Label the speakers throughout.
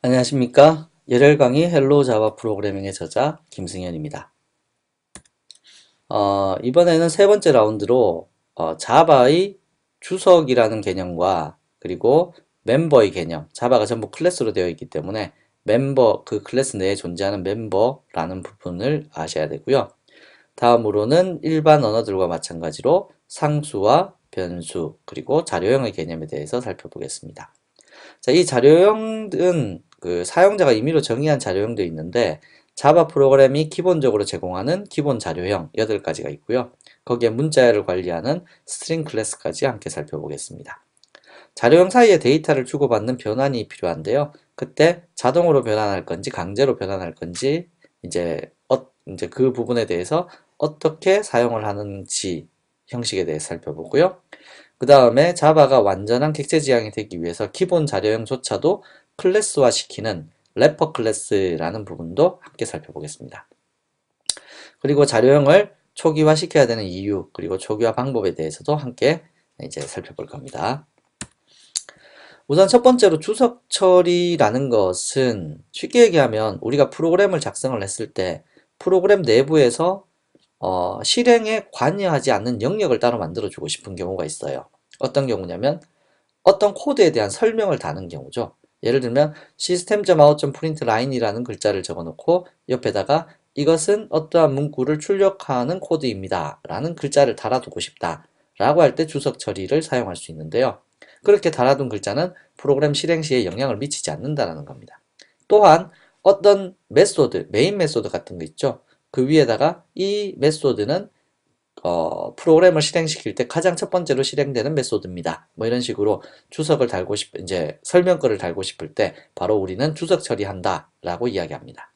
Speaker 1: 안녕하십니까? 열혈 강의 헬로 자바 프로그래밍의 저자 김승현입니다. 이번에는 세 번째 라운드로 자바의 주석이라는 개념과 그리고 멤버의 개념, 자바가 전부 클래스로 되어 있기 때문에 멤버, 그 클래스 내에 존재하는 멤버라는 부분을 아셔야 되고요. 다음으로는 일반 언어들과 마찬가지로 상수와 변수, 그리고 자료형의 개념에 대해서 살펴보겠습니다. 자, 이 자료형은 그 사용자가 임의로 정의한 자료형도 있는데 자바 프로그램이 기본적으로 제공하는 기본 자료형 8가지가 있고요. 거기에 문자열을 관리하는 스트링 클래스까지 함께 살펴보겠습니다. 자료형 사이에 데이터를 주고받는 변환이 필요한데요. 그때 자동으로 변환할 건지 강제로 변환할 건지 이제 그 부분에 대해서 어떻게 사용을 하는지 형식에 대해서 살펴보고요. 그 다음에 자바가 완전한 객체 지향이 되기 위해서 기본 자료형조차도 클래스화 시키는 래퍼 클래스라는 부분도 함께 살펴보겠습니다. 그리고 자료형을 초기화 시켜야 되는 이유, 그리고 초기화 방법에 대해서도 함께 이제 살펴볼 겁니다. 우선 첫 번째로 주석 처리라는 것은 쉽게 얘기하면 우리가 프로그램을 작성을 했을 때 프로그램 내부에서 실행에 관여하지 않는 영역을 따로 만들어주고 싶은 경우가 있어요. 어떤 경우냐면 어떤 코드에 대한 설명을 다는 경우죠. 예를 들면 system.out.println이라는 글자를 적어놓고 옆에다가 이것은 어떠한 문구를 출력하는 코드입니다 라는 글자를 달아두고 싶다 라고 할 때 주석 처리를 사용할 수 있는데요. 그렇게 달아둔 글자는 프로그램 실행 시에 영향을 미치지 않는다는 겁니다. 또한 어떤 메소드, 메인 메소드 같은 거 있죠. 그 위에다가 이 메소드는 프로그램을 실행시킬 때 가장 첫 번째로 실행되는 메소드입니다. 뭐 이런 식으로 주석을 달고 이제 설명글을 달고 싶을 때 바로 우리는 주석 처리한다 라고 이야기합니다.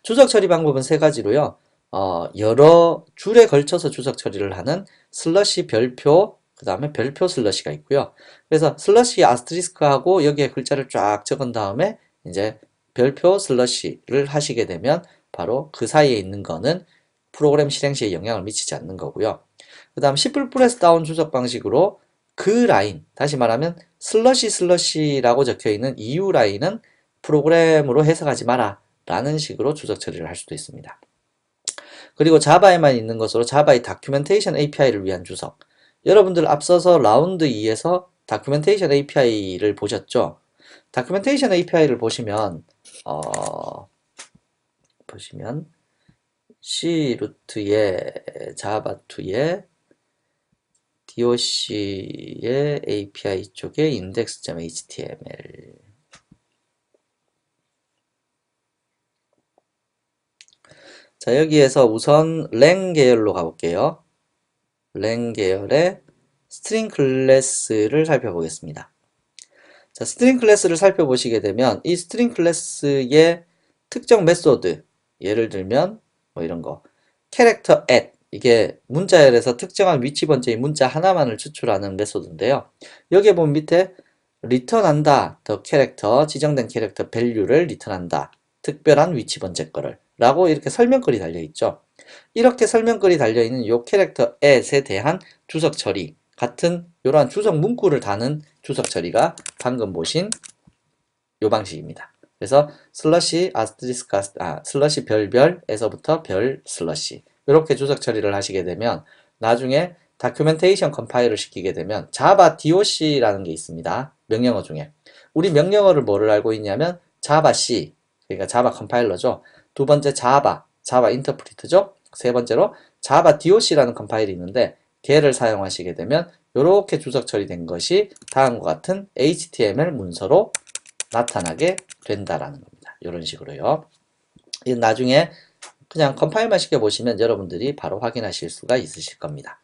Speaker 1: 주석 처리 방법은 세 가지로요. 여러 줄에 걸쳐서 주석 처리를 하는 슬러시 별표, 그 다음에 별표 슬러시가 있고요. 그래서 슬러시 아스트리스크하고 여기에 글자를 쫙 적은 다음에 이제 별표 슬러시를 하시게 되면 바로 그 사이에 있는 거는 프로그램 실행 시에 영향을 미치지 않는 거고요. 그 다음 시플 프레스 다운 주석 방식으로 그 라인, 다시 말하면 슬러시라고 적혀 있는 EU 라인은 프로그램으로 해석하지 마라 라는 식으로 주석 처리를 할 수도 있습니다. 그리고 자바에만 있는 것으로 자바의 다큐멘테이션 API를 위한 주석. 여러분들 앞서서 라운드 2에서 다큐멘테이션 API를 보셨죠? 다큐멘테이션 API를 보시면 C 루트에 자바2에 doc의 API 쪽에 index.html 자, 여기에서 우선 랭 계열로 가볼게요. 랭 계열의 스트링 클래스를 살펴보겠습니다. 자, 스트링 클래스를 살펴보시게 되면 이 스트링 클래스의 특정 메소드, 예를 들면 뭐 이런 거, 캐릭터 at, 이게 문자열에서 특정한 위치 번째의 문자 하나만을 추출하는 메소드인데요. 여기에 보면 밑에 리턴한다, 더 캐릭터, 지정된 캐릭터 밸류를 리턴한다, 특별한 위치 번째 거를 라고 이렇게 설명글이 달려있죠. 이렇게 설명글이 달려있는 요 캐릭터 at에 대한 주석 처리 같은 이러한 주석 문구를 다는 주석 처리가 방금 보신 요 방식입니다. 그래서 슬러시 아스트리스크 슬러시 별별에서부터 별 슬러시 이렇게 주석 처리를 하시게 되면 나중에 다큐멘테이션 컴파일을 시키게 되면 자바 doc라는 게 있습니다. 명령어 중에 우리 명령어를 뭐를 알고 있냐면 자바 C, 그러니까 자바 컴파일러죠. 두 번째 자바 인터프리트죠. 세 번째로 자바 doc라는 컴파일이 있는데 걔를 사용하시게 되면 이렇게 주석 처리된 것이 다음과 같은 HTML 문서로 나타나게 된다라는 겁니다. 이런 식으로요. 이 나중에 그냥 컴파일만 시켜보시면 여러분들이 바로 확인하실 수가 있으실 겁니다.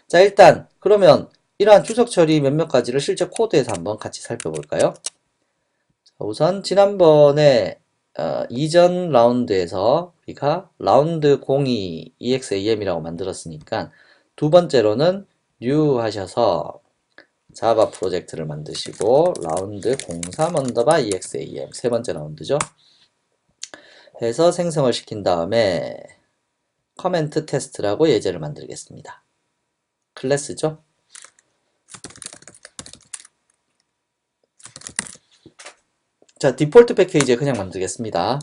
Speaker 1: 자, 일단 그러면 이러한 주석 처리 몇몇 가지를 실제 코드에서 한번 같이 살펴볼까요? 우선 지난번에 이전 라운드에서 우리가 라운드 02 exam이라고 만들었으니까 두 번째로는 new 하셔서 자바 프로젝트를 만드시고 라운드 03 언더바 exam 세 번째 라운드죠. 해서 생성을 시킨 다음에 커멘트 테스트라고 예제를 만들겠습니다. 클래스죠. 자, 디폴트 패키지에 그냥 만들겠습니다.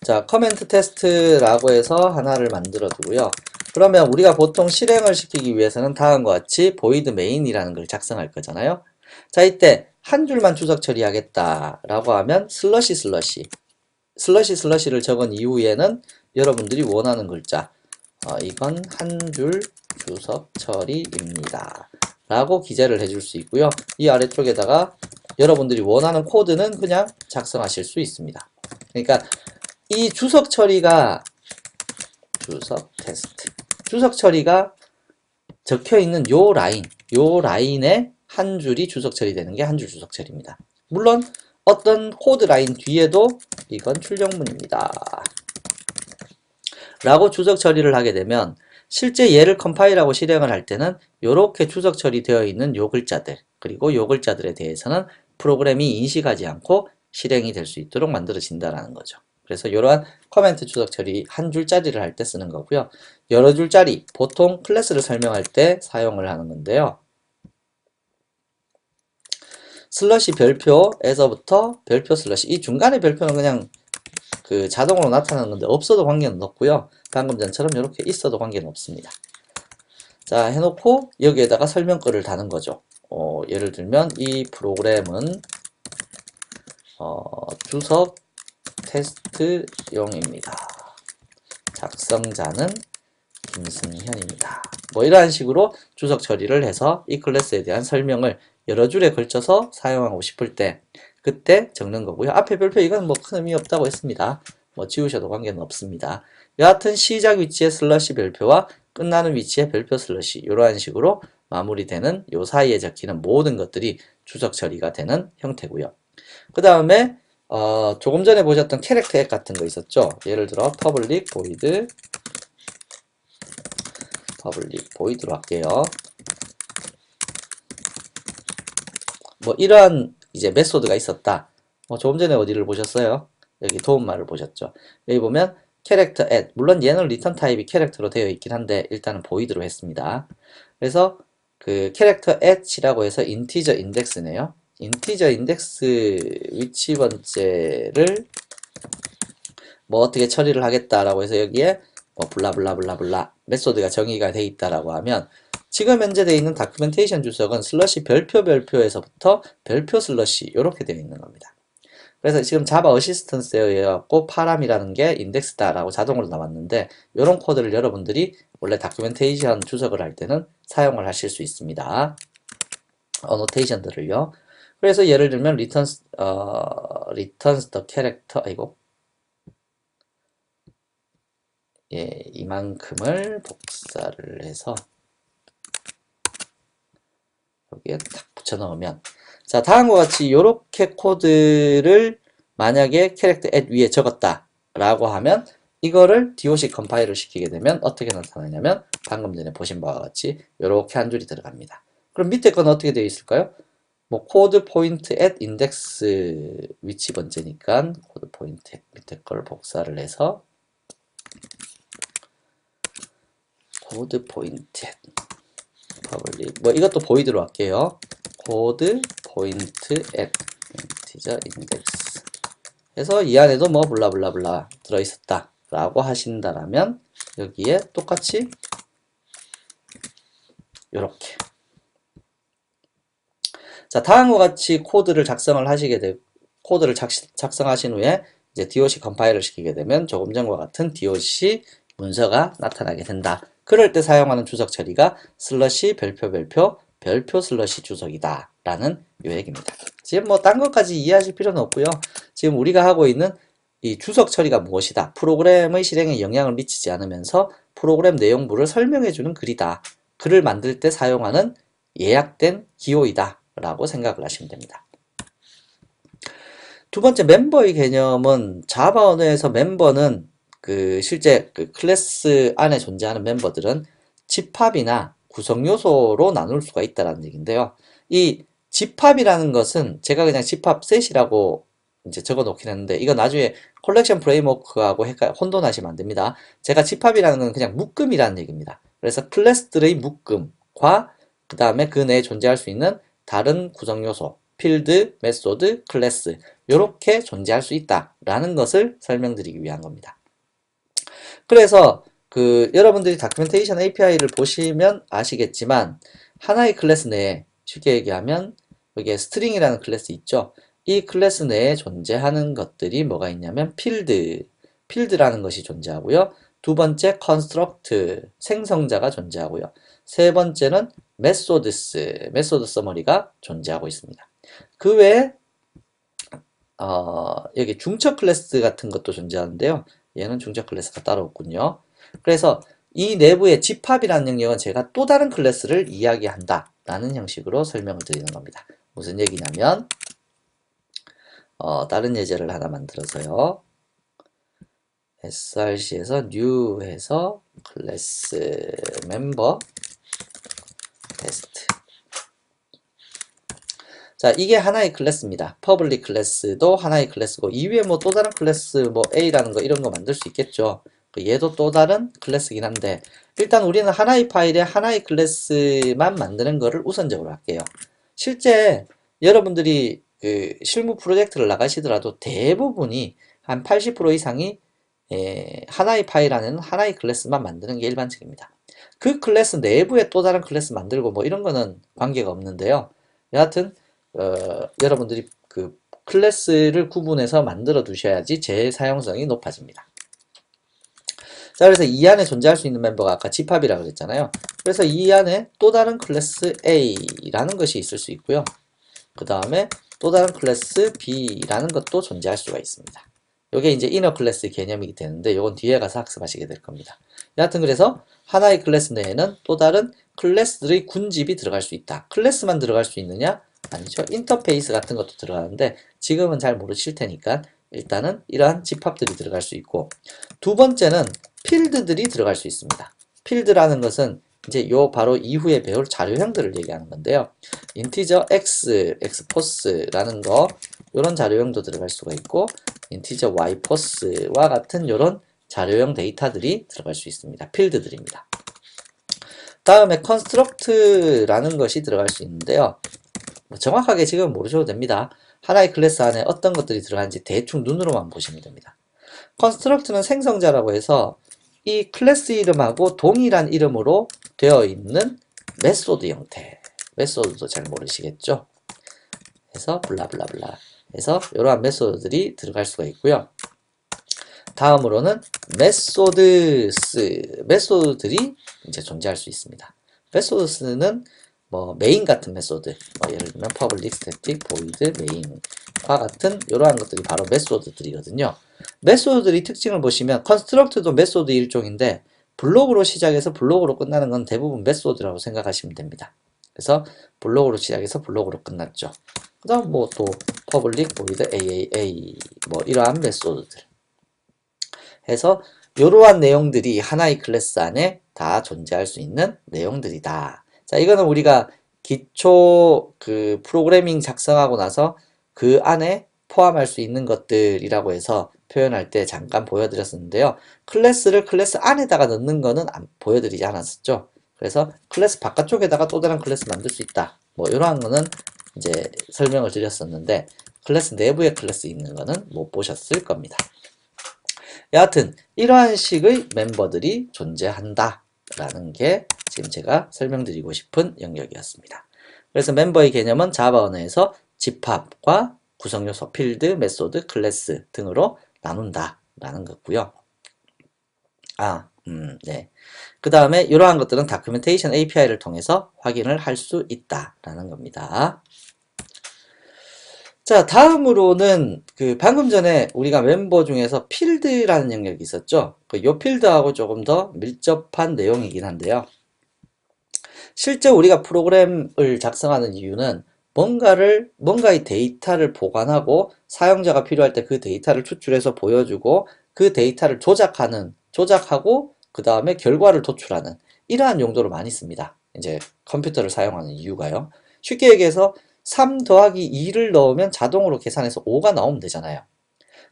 Speaker 1: 자, 커멘트 테스트라고 해서 하나를 만들어 두고요. 그러면 우리가 보통 실행을 시키기 위해서는 다음과 같이 void main이라는 걸 작성할 거잖아요. 자, 이때 한 줄만 주석 처리하겠다라고 하면 슬러시를 적은 이후에는 여러분들이 원하는 글자, 이건 한 줄 주석 처리입니다 라고 기재를 해줄 수 있고요. 이 아래쪽에다가 여러분들이 원하는 코드는 그냥 작성하실 수 있습니다. 그러니까 이 주석 처리가 주석 테스트 주석 처리가 적혀 있는 요 라인에 한 줄이 주석 처리되는 게 한 줄 주석 처리입니다. 물론 어떤 코드 라인 뒤에도 이건 출력문입니다 라고 주석 처리를 하게 되면 실제 얘를 컴파일하고 실행을 할 때는 이렇게 주석 처리되어 있는 요 글자들 그리고 요 글자들에 대해서는 프로그램이 인식하지 않고 실행이 될 수 있도록 만들어진다는 거죠. 그래서 이러한 커멘트 주석 처리 한 줄짜리를 할 때 쓰는 거고요. 여러 줄짜리 보통 클래스를 설명할 때 사용을 하는 건데요. 슬러시 별표에서부터 별표 슬러시 이 중간에 별표는 그냥 그 자동으로 나타나는 건데 없어도 관계는 없고요. 방금 전처럼 이렇게 있어도 관계는 없습니다. 자, 해놓고 여기에다가 설명글을 다는 거죠. 예를 들면 이 프로그램은 주석 테스트용입니다. 작성자는 김승현입니다. 뭐 이러한 식으로 주석 처리를 해서 이 클래스에 대한 설명을 여러 줄에 걸쳐서 사용하고 싶을 때 그때 적는 거고요. 앞에 별표 이건 뭐 큰 의미 없다고 했습니다. 뭐 지우셔도 관계는 없습니다. 여하튼 시작 위치의 슬러시 별표와 끝나는 위치의 별표 슬러시 이러한 식으로 마무리되는 요 사이에 적히는 모든 것들이 주석 처리가 되는 형태고요. 그 다음에 조금 전에 보셨던 캐릭터 앱 같은 거 있었죠. 예를 들어 public void로 할게요. 뭐 이러한 이제 메소드가 있었다. 조금 전에 어디를 보셨어요? 여기 도움말을 보셨죠. 여기 보면 캐릭터 add 물론 얘는 리턴 타입이 캐릭터로 되어 있긴 한데 일단은 void로 했습니다. 그래서 그 캐릭터 add이라고 해서 인티저 인덱스네요. 인티저 인덱스 위치 번째를 뭐 어떻게 처리를 하겠다라고 해서 여기에 뭐 블라블라블라블라 메소드가 정의가 돼 있다라고 하면 지금 현재 되어 있는 다큐멘테이션 주석은 슬러시 별표에서부터 별표 슬러시 이렇게 되어 있는 겁니다. 그래서 지금 자바 어시스턴스에 의해 갖고 파람이라는 게 인덱스다라고 자동으로 나왔는데 이런 코드를 여러분들이 원래 다큐멘테이션 주석을 할 때는 사용을 하실 수 있습니다. 어노테이션들을요. 그래서 예를 들면 returns the character 예, 이만큼을 복사를 해서 여기에 딱 붙여 넣으면 자 다음과 같이 이렇게 코드를 만약에 캐릭터 add 위에 적었다 라고 하면 이거를 DOC 컴파일을 시키게 되면 어떻게 나타나냐면 방금 전에 보신 바와 같이 이렇게 한 줄이 들어갑니다. 그럼 밑에 건 어떻게 되어 있을까요? 뭐 코드 포인트 at 인덱스 위치 번째니까 코드 포인트 밑에 걸 복사를 해서 코드 포인트 at public 뭐 이것도 보이드로 할게요. 코드 포인트 at 인티저 인덱스 해서 이 안에도 뭐 블라블라블라 들어있었다 라고 하신다라면 여기에 똑같이 요렇게 자 다음과 같이 코드를 작성을 하시게 되고 코드를 작성하신 후에 이제 DOC 컴파일을 시키게 되면 조금 전과 같은 DOC 문서가 나타나게 된다. 그럴 때 사용하는 주석 처리가 슬러시 별표 슬러시 주석이다 라는 요 얘기입니다. 지금 뭐 딴 것까지 이해하실 필요는 없고요. 지금 우리가 하고 있는 이 주석 처리가 무엇이다. 프로그램의 실행에 영향을 미치지 않으면서 프로그램 내용물을 설명해주는 글이다. 글을 만들 때 사용하는 예약된 기호이다 라고 생각을 하시면 됩니다. 두 번째 멤버의 개념은 자바 언어에서 멤버는 그 실제 그 클래스 안에 존재하는 멤버들은 집합이나 구성 요소로 나눌 수가 있다는 얘기인데요. 이 집합이라는 것은 제가 그냥 집합 셋이라고 이제 적어 놓긴 했는데 이거 나중에 컬렉션 프레임워크하고 혼돈하시면 안 됩니다. 제가 집합이라는 건 그냥 묶음이라는 얘기입니다. 그래서 클래스들의 묶음과 그 다음에 그 내에 존재할 수 있는 다른 구성 요소 필드, 메소드, 클래스 이렇게 존재할 수 있다라는 것을 설명드리기 위한 겁니다. 그래서 여러분들이 다큐멘테이션 API를 보시면 아시겠지만 하나의 클래스 내에 쉽게 얘기하면 여기에 스트링이라는 클래스 있죠. 이 클래스 내에 존재하는 것들이 뭐가 있냐면 필드라는 것이 존재하고요. 두 번째 construct, 생성자가 존재하고요. 세 번째는 메소드 서머리가 존재하고 있습니다. 그 외에 여기 중첩 클래스 같은 것도 존재하는데요. 얘는 중첩 클래스가 따로 없군요. 그래서 이 내부의 집합이라는 영역은 제가 또 다른 클래스를 이야기한다 라는 형식으로 설명을 드리는 겁니다. 무슨 얘기냐면 다른 예제를 하나 만들어서요. src에서 new 해서 클래스 멤버 테스트. 자, 이게 하나의 클래스입니다. 퍼블릭 클래스도 하나의 클래스고 이외에 뭐 또 다른 클래스 뭐 A라는 거 이런 거 만들 수 있겠죠. 얘도 또 다른 클래스긴 한데 일단 우리는 하나의 파일에 하나의 클래스만 만드는 거를 우선적으로 할게요. 실제 여러분들이 실무 프로젝트를 나가시더라도 대부분이 한 80% 이상이 하나의 파일 안에는 하나의 클래스만 만드는 게 일반적입니다. 그 클래스 내부에 또 다른 클래스 만들고 뭐 이런 거는 관계가 없는데요. 여하튼 여러분들이 클래스를 구분해서 만들어 두셔야지 재사용성이 높아집니다. 자, 그래서 이 안에 존재할 수 있는 멤버가 아까 집합이라고 그랬잖아요. 그래서 이 안에 또 다른 클래스 A라는 것이 있을 수 있고요. 그 다음에 또 다른 클래스 B라는 것도 존재할 수가 있습니다. 이게 이제 이너 클래스 개념이 되는데 이건 뒤에 가서 학습하시게 될 겁니다. 여하튼 그래서 하나의 클래스 내에는 또 다른 클래스들의 군집이 들어갈 수 있다. 클래스만 들어갈 수 있느냐? 아니죠. 인터페이스 같은 것도 들어가는데 지금은 잘 모르실 테니까 일단은 이러한 집합들이 들어갈 수 있고 두 번째는 필드들이 들어갈 수 있습니다. 필드라는 것은 이제 요 바로 이후에 배울 자료형들을 얘기하는 건데요. 인티저 x, x포스라는 거 이런 자료형도 들어갈 수가 있고 인티저 y포스와 같은 이런 자료형 데이터들이 들어갈 수 있습니다. 필드들입니다. 다음에 construct라는 것이 들어갈 수 있는데요. 정확하게 지금 모르셔도 됩니다. 하나의 클래스 안에 어떤 것들이 들어가는지 대충 눈으로만 보시면 됩니다. construct는 생성자라고 해서 이 클래스 이름하고 동일한 이름으로 되어 있는 메소드 형태. 메소드도 잘 모르시겠죠? 해서 블라블라블라 해서 이러한 메소드들이 들어갈 수가 있고요. 다음으로는 메소드들이 이제 존재할 수 있습니다. 메소드는 뭐 메인 같은 메소드, 예를 들면 public static void main과 같은 이러한 것들이 바로 메소드들이거든요. 메소드들이 특징을 보시면 construct도 메소드 일종인데 블록으로 시작해서 블록으로 끝나는 건 대부분 메소드라고 생각하시면 됩니다. 그래서 블록으로 시작해서 블록으로 끝났죠. 그 다음 뭐 또 public void aaa 뭐 이러한 메소드들 해서 이러한 내용들이 하나의 클래스 안에 다 존재할 수 있는 내용들이다. 자, 이거는 우리가 기초 프로그래밍 작성하고 나서 그 안에 포함할 수 있는 것들이라고 해서 표현할 때 잠깐 보여드렸었는데요. 클래스를 클래스 안에다가 넣는 거는 보여드리지 않았었죠. 그래서 클래스 바깥쪽에다가 또 다른 클래스 만들 수 있다. 뭐 이러한 거는 이제 설명을 드렸었는데 클래스 내부에 클래스 있는 거는 못 보셨을 겁니다. 여하튼 이러한 식의 멤버들이 존재한다 라는 게 지금 제가 설명드리고 싶은 영역이었습니다. 그래서 멤버의 개념은 자바 언어에서 집합과 구성요소, 필드, 메소드, 클래스 등으로 나눈다 라는 거고요. 네. 그 다음에 이러한 것들은 다큐멘테이션 API를 통해서 확인을 할 수 있다 라는 겁니다. 자, 다음으로는 방금 전에 우리가 멤버 중에서 필드라는 영역이 있었죠. 요 필드하고 조금 더 밀접한 내용이긴 한데요. 실제 우리가 프로그램을 작성하는 이유는 뭔가의 데이터를 보관하고 사용자가 필요할 때 그 데이터를 추출해서 보여주고 그 데이터를 조작하고 그 다음에 결과를 도출하는 이러한 용도로 많이 씁니다. 이제 컴퓨터를 사용하는 이유가요. 쉽게 얘기해서 3 더하기 2를 넣으면 자동으로 계산해서 5가 나오면 되잖아요.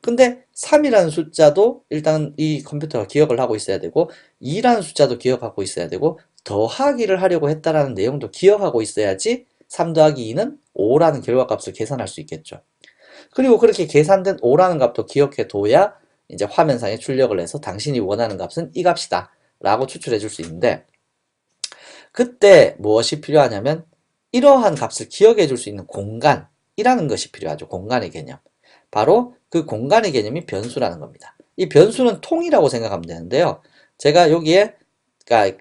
Speaker 1: 근데 3이라는 숫자도 일단 이 컴퓨터가 기억을 하고 있어야 되고 2라는 숫자도 기억하고 있어야 되고 더하기를 하려고 했다라는 내용도 기억하고 있어야지 3 더하기 2는 5라는 결과값을 계산할 수 있겠죠. 그리고 그렇게 계산된 5라는 값도 기억해 둬야 이제 화면상에 출력을 해서 당신이 원하는 값은 이 값이다 라고 추출해 줄 수 있는데, 그때 무엇이 필요하냐면 이러한 값을 기억해 줄 수 있는 공간이라는 것이 필요하죠. 공간의 개념. 바로 그 공간의 개념이 변수라는 겁니다. 이 변수는 통이라고 생각하면 되는데요. 제가 여기에, 그러니까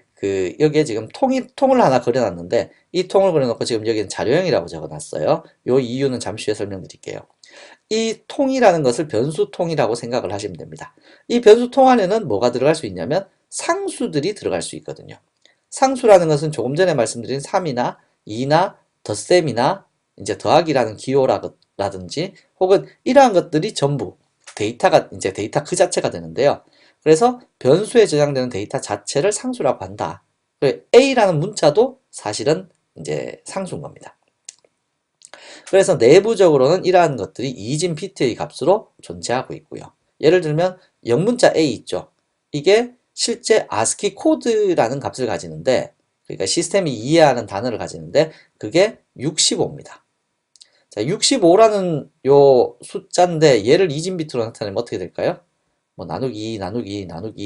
Speaker 1: 여기에 지금 통을 하나 그려놨는데, 이 통을 그려놓고 지금 여기는 자료형이라고 적어놨어요. 이 이유는 잠시 후에 설명드릴게요. 이 통이라는 것을 변수통이라고 생각을 하시면 됩니다. 이 변수통 안에는 뭐가 들어갈 수 있냐면 상수들이 들어갈 수 있거든요. 상수라는 것은 조금 전에 말씀드린 3이나 2나 덧셈이나 이제 더하기라는 기호라든지 혹은 이러한 것들이 전부 데이터가 이제 데이터 그 자체가 되는데요. 그래서 변수에 저장되는 데이터 자체를 상수라고 한다. A라는 문자도 사실은 이제 상수인 겁니다. 그래서 내부적으로는 이러한 것들이 이진 비트의 값으로 존재하고 있고요. 예를 들면 영문자 A 있죠. 이게 실제 ASCII 코드라는 값을 가지는데, 그러니까 시스템이 이해하는 단어를 가지는데 그게 65입니다. 자, 65라는 요 숫자인데 얘를 이진 비트로 나타내면 어떻게 될까요? 뭐 나누기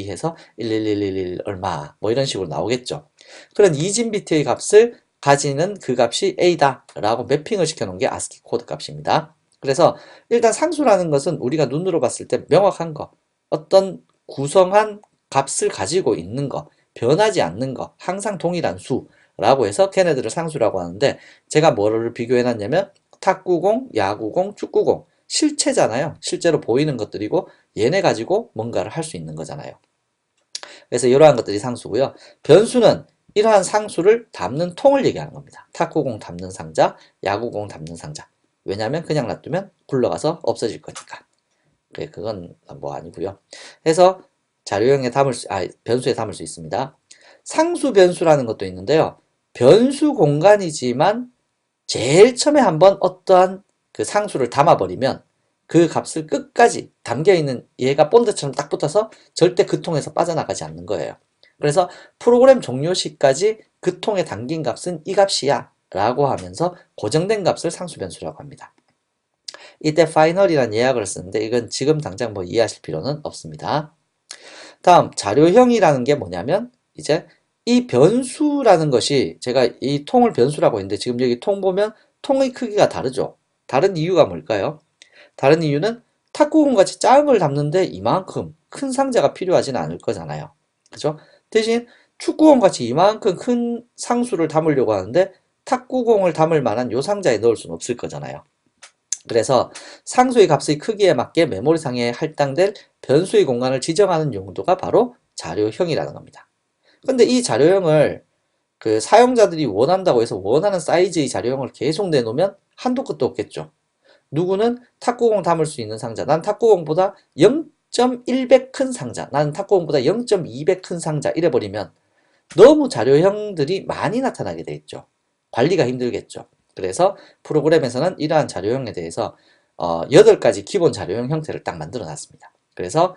Speaker 1: 해서 11111 얼마 뭐 이런 식으로 나오겠죠. 그런 이진 비트의 값을 가지는 그 값이 A다 라고 매핑을 시켜 놓은 게 ASCII 코드 값입니다. 그래서 일단 상수라는 것은 우리가 눈으로 봤을 때 명확한 거, 어떤 구성한 값을 가지고 있는 거, 변하지 않는 거, 항상 동일한 수라고 해서 걔네들을 상수라고 하는데, 제가 뭐를 비교해 놨냐면 탁구공, 야구공, 축구공, 실체잖아요. 실제로 보이는 것들이고 얘네 가지고 뭔가를 할 수 있는 거잖아요. 그래서 이러한 것들이 상수고요. 변수는 이러한 상수를 담는 통을 얘기하는 겁니다. 탁구공 담는 상자, 야구공 담는 상자. 왜냐하면 그냥 놔두면 굴러가서 없어질 거니까. 그건 뭐 아니고요. 그래서 자료형에 변수에 담을 수 있습니다. 상수 변수라는 것도 있는데요. 변수 공간이지만 제일 처음에 한번 어떠한 그 상수를 담아버리면 그 값을 끝까지 담겨있는 얘가 본드처럼 딱 붙어서 절대 그 통에서 빠져나가지 않는 거예요. 그래서 프로그램 종료 시까지 그 통에 담긴 값은 이 값이야 라고 하면서 고정된 값을 상수 변수라고 합니다. 이때 파이널이라는 예약을 쓰는데 이건 지금 당장 뭐 이해하실 필요는 없습니다. 다음 자료형이라는 게 뭐냐면 이제 이 변수라는 것이, 제가 이 통을 변수라고 했는데 지금 여기 통 보면 통의 크기가 다르죠. 다른 이유가 뭘까요? 다른 이유는 탁구공 같이 작은 걸 담는데 이만큼 큰 상자가 필요하지는 않을 거잖아요. 그죠? 대신 축구공 같이 이만큼 큰 상수를 담으려고 하는데 탁구공을 담을 만한 요 상자에 넣을 수는 없을 거잖아요. 그래서 상수의 값의 크기에 맞게 메모리상에 할당될 변수의 공간을 지정하는 용도가 바로 자료형이라는 겁니다. 근데 이 자료형을 그 사용자들이 원한다고 해서 원하는 사이즈의 자료형을 계속 내놓으면 한도 끝도 없겠죠. 누구는 탁구공 담을 수 있는 상자, 난 탁구공보다 0.1배 큰 상자, 나는 탁구공보다 0.2배 큰 상자 이래버리면 너무 자료형들이 많이 나타나게 돼 있죠. 관리가 힘들겠죠. 그래서 프로그램에서는 이러한 자료형에 대해서 8가지 기본 자료형 형태를 딱 만들어 놨습니다. 그래서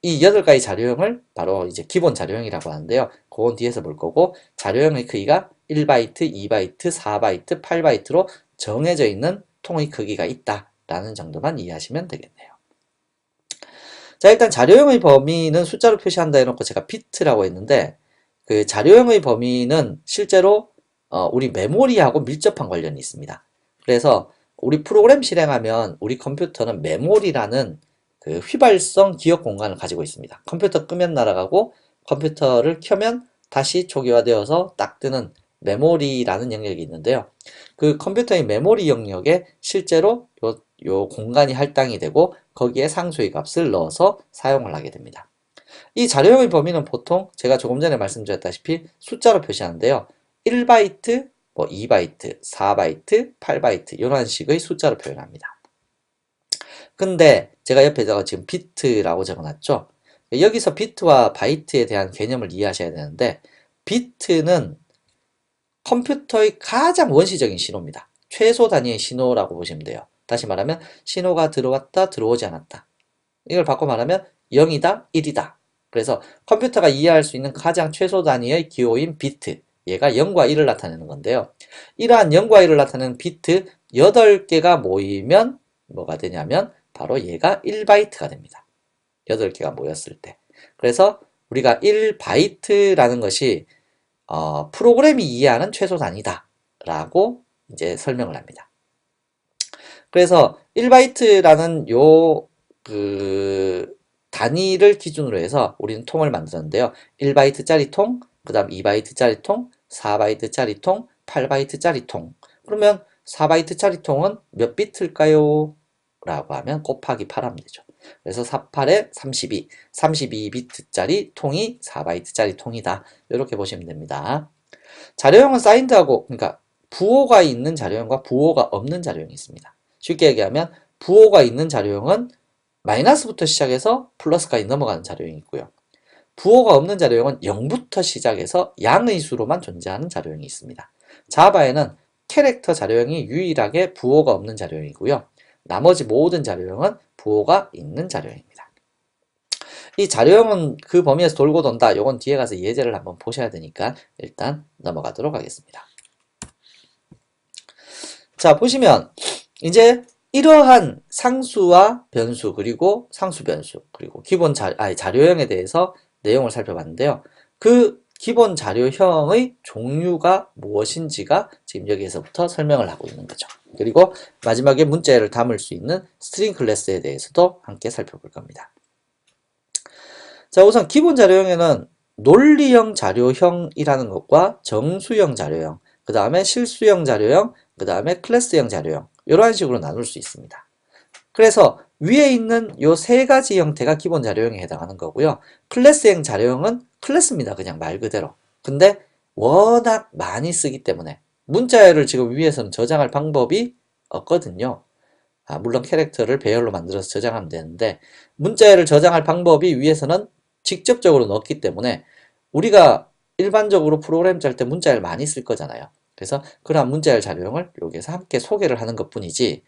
Speaker 1: 이 8가지 자료형을 바로 이제 기본 자료형이라고 하는데요. 그건 뒤에서 볼 거고, 자료형의 크기가 1바이트, 2바이트, 4바이트, 8바이트로 정해져 있는 통의 크기가 있다라는 정도만 이해하시면 되겠네요. 자, 일단 자료형의 범위는 숫자로 표시한다 해놓고 제가 비트라고 했는데, 그 자료형의 범위는 실제로 우리 메모리하고 밀접한 관련이 있습니다. 그래서 우리 프로그램 실행하면 우리 컴퓨터는 메모리라는 그 휘발성 기억 공간을 가지고 있습니다. 컴퓨터 끄면 날아가고 컴퓨터를 켜면 다시 초기화되어서 딱 뜨는 메모리라는 영역이 있는데요. 그 컴퓨터의 메모리 영역에 실제로 요 공간이 할당이 되고 거기에 상수의 값을 넣어서 사용을 하게 됩니다. 이 자료형의 범위는 보통 제가 조금 전에 말씀드렸다시피 숫자로 표시하는데요. 1바이트, 뭐 2바이트, 4바이트, 8바이트 이런 식의 숫자로 표현합니다. 근데 제가 옆에다가 지금 비트라고 적어놨죠. 여기서 비트와 바이트에 대한 개념을 이해하셔야 되는데, 비트는 컴퓨터의 가장 원시적인 신호입니다. 최소 단위의 신호라고 보시면 돼요. 다시 말하면 신호가 들어왔다, 들어오지 않았다. 이걸 바꿔 말하면 0이다, 1이다. 그래서 컴퓨터가 이해할 수 있는 가장 최소 단위의 기호인 비트, 얘가 0과 1을 나타내는 건데요. 이러한 0과 1을 나타내는 비트 8개가 모이면 뭐가 되냐면 바로 얘가 1바이트가 됩니다. 8개가 모였을 때. 그래서 우리가 1바이트라는 것이 프로그램이 이해하는 최소 단위다 라고 이제 설명을 합니다. 그래서 1바이트라는 단위를 기준으로 해서 우리는 통을 만들었는데요. 1바이트짜리 통, 그 다음 2바이트짜리 통, 4바이트짜리 통, 8바이트짜리 통. 그러면 4바이트짜리 통은 몇 비트일까요? 라고 하면 곱하기 8 하면 되죠. 그래서 48에 32, 32비트짜리 통이 4바이트짜리 통이다. 이렇게 보시면 됩니다. 자료형은 사인드하고, 그러니까 부호가 있는 자료형과 부호가 없는 자료형이 있습니다. 쉽게 얘기하면 부호가 있는 자료형은 마이너스부터 시작해서 플러스까지 넘어가는 자료형이 있고요. 부호가 없는 자료형은 0부터 시작해서 양의 수로만 존재하는 자료형이 있습니다. 자바에는 캐릭터 자료형이 유일하게 부호가 없는 자료형이고요. 나머지 모든 자료형은 부호가 있는 자료형입니다. 이 자료형은 그 범위에서 돌고 돈다. 요건 뒤에 가서 예제를 한번 보셔야 되니까 일단 넘어가도록 하겠습니다. 자, 보시면 이제 이러한 상수와 변수 그리고 상수 변수 그리고 기본 자료형에 대해서 내용을 살펴봤는데요. 그 기본 자료형의 종류가 무엇인지가 지금 여기에서부터 설명을 하고 있는 거죠. 그리고 마지막에 문자열을 담을 수 있는 스트링 클래스에 대해서도 함께 살펴볼 겁니다. 자, 우선 기본 자료형에는 논리형 자료형이라는 것과 정수형 자료형, 그 다음에 실수형 자료형, 그 다음에 클래스형 자료형 이러한 식으로 나눌 수 있습니다. 그래서 위에 있는 요 세 가지 형태가 기본 자료형에 해당하는 거고요. 클래스형 자료형은 클래스입니다. 그냥 말 그대로. 근데 워낙 많이 쓰기 때문에 문자열을 지금 위에서는 저장할 방법이 없거든요. 물론 캐릭터를 배열로 만들어서 저장하면 되는데 문자열을 저장할 방법이 위에서는 직접적으로 넣었기 때문에 우리가 일반적으로 프로그램 짤 때 문자열 많이 쓸 거잖아요. 그래서 그러한 문자열 자료형을 여기에서 함께 소개를 하는 것 뿐이지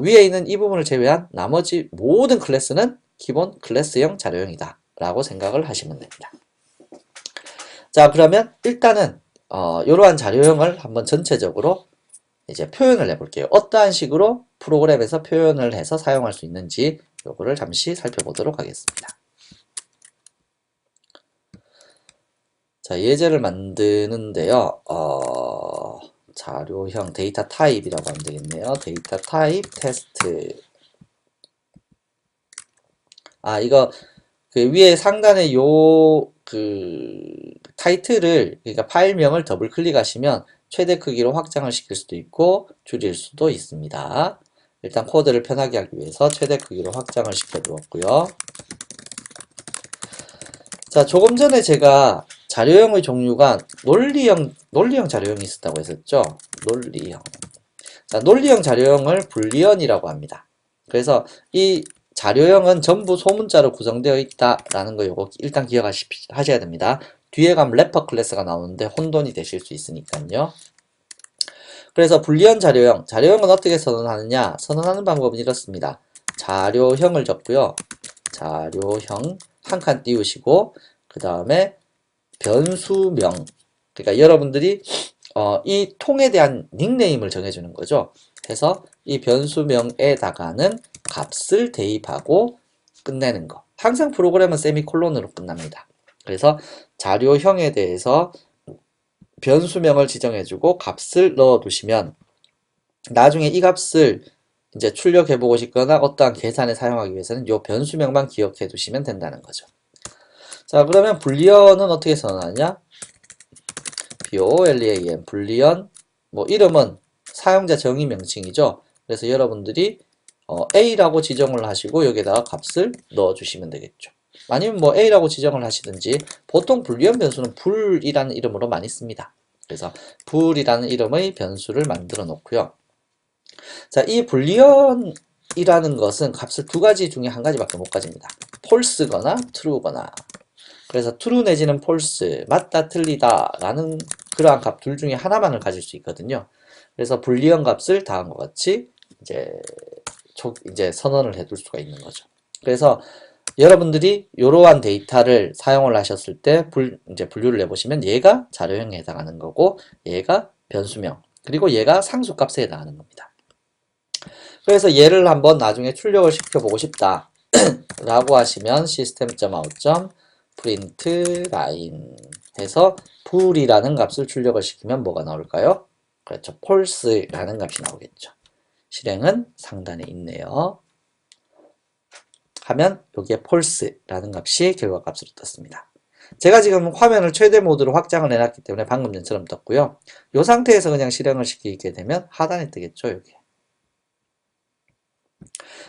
Speaker 1: 위에 있는 이 부분을 제외한 나머지 모든 클래스는 기본 클래스형 자료형이다 라고 생각을 하시면 됩니다. 자, 그러면 일단은 이러한 자료형을 한번 전체적으로 이제 표현을 해볼게요. 어떠한 식으로 프로그램에서 표현을 해서 사용할 수 있는지 요거를 잠시 살펴보도록 하겠습니다. 자, 예제를 만드는데요. 자료형 데이터 타입이라고 하면 되겠네요. 데이터 타입 테스트. 이거 그 위에 상단에 타이틀을, 그러니까 파일명을 더블 클릭하시면 최대 크기로 확장을 시킬 수도 있고 줄일 수도 있습니다. 일단 코드를 편하게 하기 위해서 최대 크기로 확장을 시켜 두었고요. 자, 조금 전에 제가 자료형의 종류가 논리형 자료형이 있었다고 했었죠. 논리형. 자, 논리형 자료형을 불리언이라고 합니다. 그래서 이 자료형은 전부 소문자로 구성되어 있다라는 거 요거 일단 기억하셔야 됩니다. 뒤에 가면 래퍼 클래스가 나오는데 혼돈이 되실 수 있으니까요. 그래서 불리언 자료형은 어떻게 선언하느냐? 선언하는 방법은 이렇습니다. 자료형을 적고요. 자료형 한 칸 띄우시고 그 다음에 변수명, 그러니까 여러분들이 이 통에 대한 닉네임을 정해주는 거죠. 해서 이 변수명에다가는 값을 대입하고 끝내는 거. 항상 프로그램은 세미콜론으로 끝납니다. 그래서 자료형에 대해서 변수명을 지정해주고 값을 넣어두시면 나중에 이 값을 이제 출력해보고 싶거나 어떠한 계산에 사용하기 위해서는 이 변수명만 기억해 두시면 된다는 거죠. 자, 그러면 불리언은 어떻게 선언하냐? boolean, 불리언, 뭐 이름은 사용자 정의 명칭이죠. 그래서 여러분들이 a라고 지정을 하시고 여기다가 값을 넣어주시면 되겠죠. 아니면 뭐 a라고 지정을 하시든지 보통 불리언 변수는 불이라는 이름으로 많이 씁니다. 그래서 불이라는 이름의 변수를 만들어 놓고요. 자, 이 불리언이라는 것은 값을 두 가지 중에 한 가지밖에 못 가집니다. false거나 true거나. 그래서 true 내지는 false, 맞다, 틀리다 라는 그러한 값 둘 중에 하나만을 가질 수 있거든요. 그래서 불리언 값을 다음과 같이 이제 선언을 해둘 수가 있는 거죠. 그래서 여러분들이 이러한 데이터를 사용을 하셨을 때 이제 분류를 해보시면 얘가 자료형에 해당하는 거고 얘가 변수명 그리고 얘가 상수값에 해당하는 겁니다. 그래서 얘를 한번 나중에 출력을 시켜보고 싶다 라고 하시면 system.out.print line 해서 bool이라는 값을 출력을 시키면 뭐가 나올까요? 그렇죠. false라는 값이 나오겠죠. 실행은 상단에 있네요. 하면 여기에 false라는 값이 결과값으로 떴습니다. 제가 지금 화면을 최대 모드로 확장을 해놨기 때문에 방금 전처럼 떴고요. 이 상태에서 그냥 실행을 시키게 되면 하단에 뜨겠죠. 여기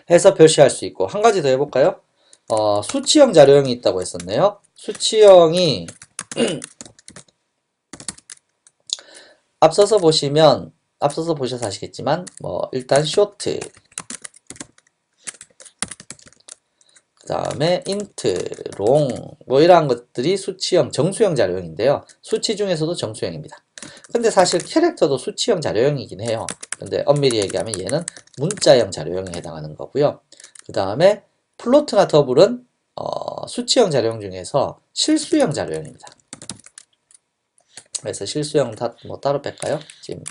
Speaker 1: 해서 표시할 수 있고 한 가지 더 해볼까요? 수치형 자료형이 있다고 했었네요. 수치형이 앞서서 보셔서 아시겠지만 일단 쇼트 그 다음에 int, long 이러한 것들이 수치형, 정수형 자료형인데요. 수치 중에서도 정수형입니다. 근데 사실 캐릭터도 수치형 자료형이긴 해요. 근데 엄밀히 얘기하면 얘는 문자형 자료형에 해당하는 거고요. 그 다음에 플로트나 더블은 수치형 자료형 중에서 실수형 자료형입니다. 그래서 실수형 다 따로 뺄까요? 지금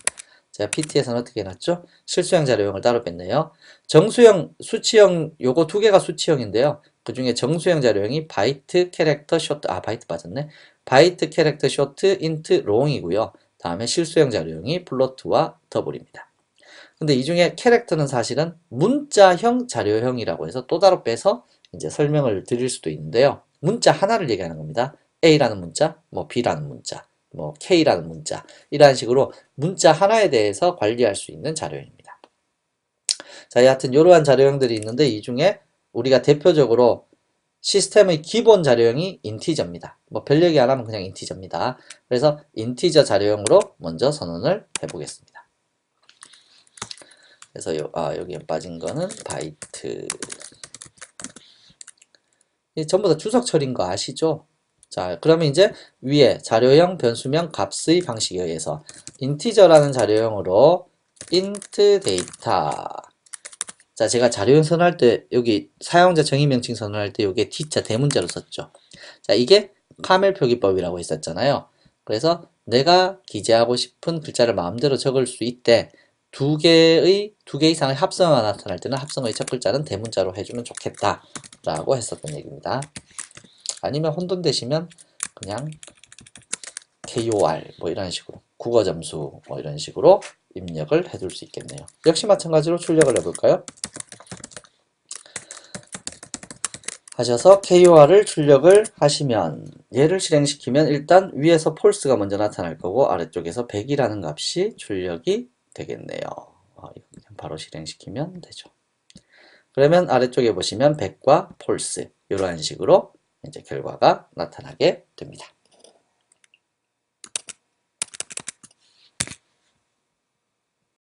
Speaker 1: 제가 PT에서는 어떻게 해놨죠? 실수형 자료형을 따로 뺐네요. 정수형, 수치형 요거 두 개가 수치형인데요. 그 중에 정수형 자료형이 바이트, 캐릭터, 쇼트, 바이트 빠졌네. 바이트, 캐릭터, 쇼트, 인트, 롱이고요. 다음에 실수형 자료형이 플로트와 더블입니다. 근데 이 중에 캐릭터는 사실은 문자형 자료형이라고 해서 또 따로 빼서 이제 설명을 드릴 수도 있는데요. 문자 하나를 얘기하는 겁니다. A라는 문자, B라는 문자, K라는 문자 이러한 식으로 문자 하나에 대해서 관리할 수 있는 자료형입니다. 자, 여하튼 이러한 자료형들이 있는데 이 중에 우리가 대표적으로 시스템의 기본 자료형이 인티저입니다. 별 얘기 안 하면 그냥 인티저입니다. 그래서 인티저 자료형으로 먼저 선언을 해보겠습니다. 그래서 여기에 빠진 거는 바이트. 전부 다 주석 처리인 거 아시죠? 자, 그러면 이제 위에 자료형, 변수명, 값의 방식에 의해서 인티저라는 자료형으로 int data. 자, 제가 자료형 선언할 때 여기 사용자 정의 명칭 선언할 때 이게 D자 대문자로 썼죠. 자, 이게 카멜 표기법이라고 했었잖아요. 그래서 내가 기재하고 싶은 글자를 마음대로 적을 수 있대. 두 개 이상의 합성어가 나타날 때는 합성어의 첫 글자는 대문자로 해주면 좋겠다 라고 했었던 얘기입니다. 아니면 혼돈되시면 그냥 KOR 이런 식으로 국어 점수 이런 식으로 입력을 해둘 수 있겠네요. 역시 마찬가지로 출력을 해볼까요? 하셔서 KOR을 출력을 하시면 얘를 실행시키면 일단 위에서 false가 먼저 나타날 거고 아래쪽에서 100이라는 값이 출력이 되겠네요. 이거 그냥 바로 실행시키면 되죠. 그러면 아래쪽에 보시면 100과 false 이러한 식으로 이제 결과가 나타나게 됩니다.